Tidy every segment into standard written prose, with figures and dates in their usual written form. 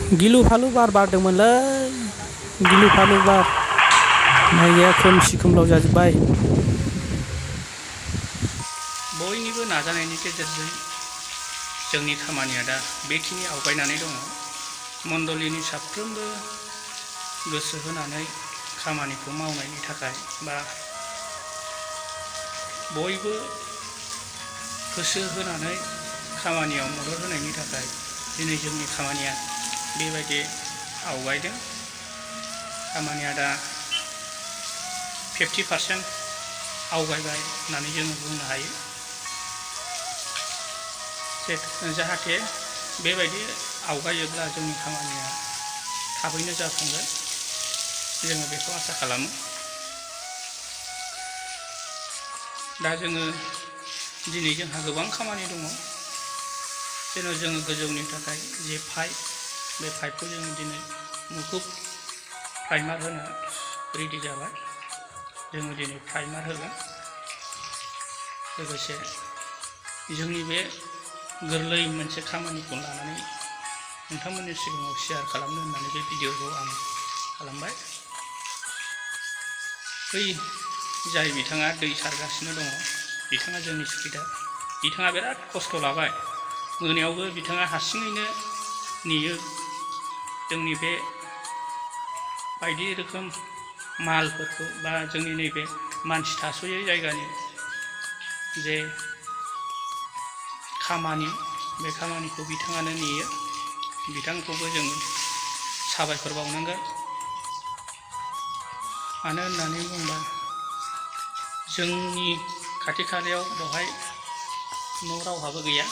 Gilupalu Bar बारदोंमोनलै Gilupalu Bar नायनाया खोमसि खोमलाव जाजोब्बाय। बयनिबो नाजानायनि गेजेरजों जोंनि खामानिया दा बेखिनि आवगायनानै दङ। मण्डलीनि साफ्रोमबो गोसो होनानै खामानिखौ मावनायनि थाखाय बा बयबो गोसो होनानै खामानियाव मदद होनायनि थाखाय दिनै जोंनि खामानिया बेबायदि आवगायदों। खामानिया दा 50% आवगायबाय होननानै जोङो बुंनो हायो। जाहाथे बेबायदि आवगायोब्ला जोंनि खामानिया थाबैनो जाफुंगोन जोङो बेखौ आसा खालामो। दा जोङो दिनै जोंहा गोबां खामानि दङ। जेन' जोङो गोजौनि थाखाय जे पाइप बे पाइपखौ जोङो दिनै मुखुब प्राइमार होनो रेडि जाबाय। जोङो दिनै प्राइमार होगोन। लोगोसे जोंनि बे गोरलै मोनसे खामानिखौ लानानै नोंथांमोननि सिगाङाव शेयार खालामनो होननानै बे भिडिअखौ आं खालामबाय। बै जाय बिथाङा दै सारगासिनो दङ बिथाङा जोंनि सुबिदा, बिथाङा बिराद खस्थ' लाबाय। मोनायावबो बिथाङा हारसिङैनो नेयो। जोंनि बे बायदि रोखोम मालफोरखौ बा जोंनि नैबे मानसि थास'यै जायगानि जे खामानि बे खामानिखौ बिथाङानो नेयो। बिथांखौबो जों साबायखर बावनांगोन। मानो होननानै बुङोब्ला जोंनि खाथि खालायाव बेवहाय न' रावहाबो गैया।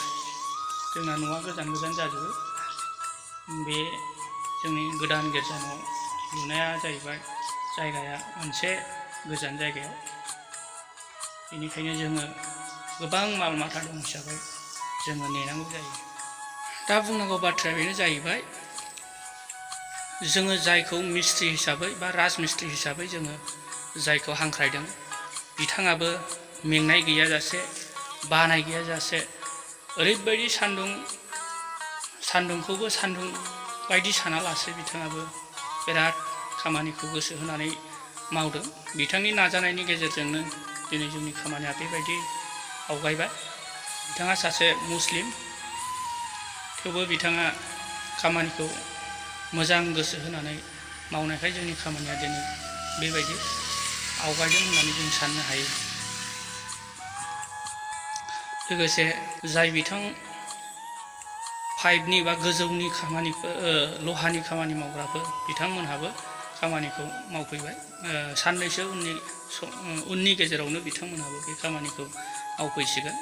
जोंना न'आ गोजान गोजान जाजोबो। बे जोंनि गोदान गिर्जा न' लुनाया जाहैबाय जायगाया मोनसे गोजान जायगायाव। बेनिखायनो जोङो गोबां माल माथा दं हिसाबै जोङो नेनांगौ जायो। दा बुंनांगौ बाथ्राया बेनो जाहैबाय, जोङो जायखौ मिस्ट्रि हिसाबै बा राजमिस्ट्रि हिसाबै जोङो जायखौ हांख्रायदों बिथाङाबो मेंनाय गैयाजासे, बानाय गैयाजासे ओरैबायदि सान्दुंखौबो सान्दुं बायदि सानालासे बिथाङाबो बिराद खामानिखौ गोसो होनानै मावदों। बिथांनि नाजानायनि गेजेरजोंनो दिनै जोंनि खामानिया बेबायदि आवगायबाय। बिथाङा सासे मुस्लिम, थेवबो बिथाङा खामानिखौ मोजां गोसो होनानै मावनायखाय जोंनि खामानिया दिनै बेबायदि आवगायदों होननानै जों साननो हायो। लोगोसे जाय बिथां पाइपनि बा गोजौनि खामानिफोर लहानि खामानि मावग्राफोर बिथांमोनहाबो खामानिखौ मावफैबाय। साननैसो उननि गेजेरावनो बिथांमोनहाबो बे खामानिखौ मावफैसिगोन।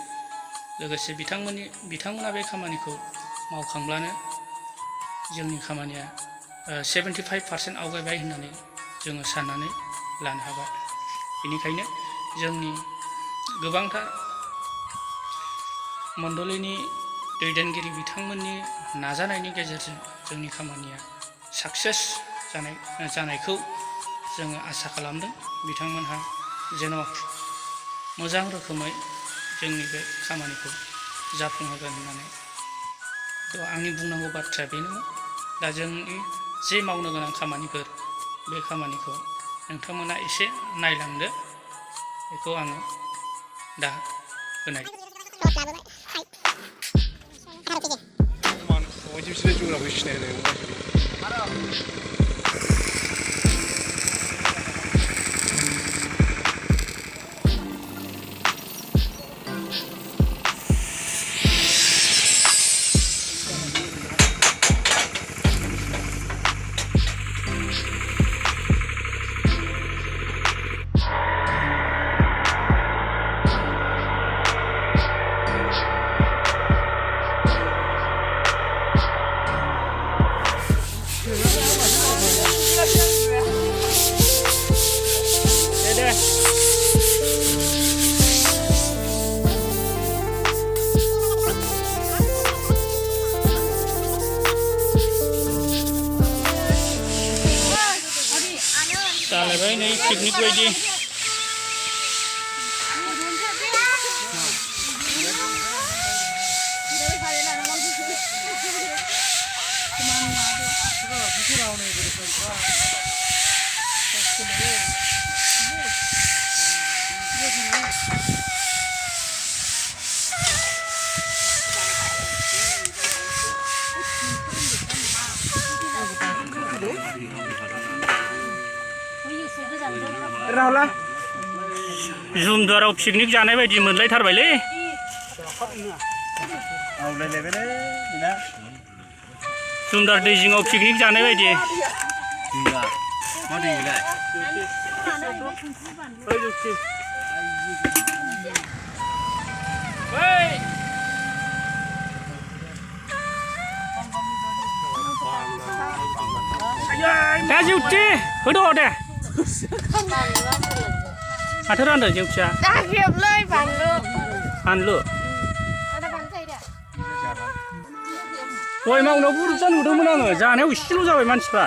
लोगोसे बिथांमोना बे खामानिखौ मावखांब्लानो जोंनि खामानिया 75% आवगायबाय होननानै जोङो साननानै लानो हाबाय। बेनिखायनो जोंनि गोबांथार मण्डलीनि दैदेनगिरि बिथांमोननि नाजानायनि गेजेरजों जोंनि खामानिया साक्सेस जानायखौ जोङो आसा खालामदों। बिथांमोनहा जेन' मोजां रोखोमै जोंनि बे खामानिखौ जाफुंहोगोन होननानै। आंनि बुंनांगौ बाथ्राया बेनोमोन। दा जोंनि जे मावनो गोनां खामानिफोर बे खामानिखौ नोंथांमोना एसे नायलांदो, बेखौ आङो दा होनाय। जालायबाय नै पिकनिक बायदि। जुमदुवाराव पिकनिक जानाय बायदि मोनलायथारबायलै जुमदार दै जिङाव पिकनिक जानाय बायदि दा जिउथि होद' दे माथो रानदों जिउथिया फानलु गय मावनायाव बुरजा नुदोंमोन आङो जानायाव इसेल' जाबाय मानसिफ्रा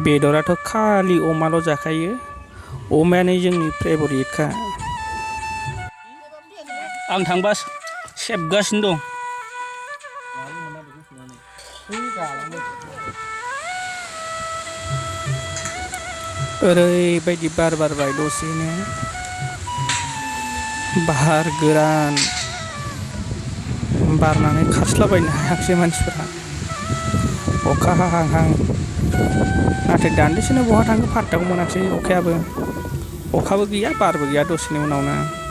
बेदराथ' खालि अमाल' जाखायो अमायानो जोंनि फेभरिटखा आं थांबा सेबगासिनो दं ओरैबायदि बार बारबाय दसेनो बार गोरान बारनानै खारस्लाबायनो हायाखिसै मानसिफोरा अखा हाहां नाथाय दान्दिसेनो बहा थांखो फात्ताखौ मोनाखिसै अखायाबो गैया बारबो गैया दसेनि उनावनो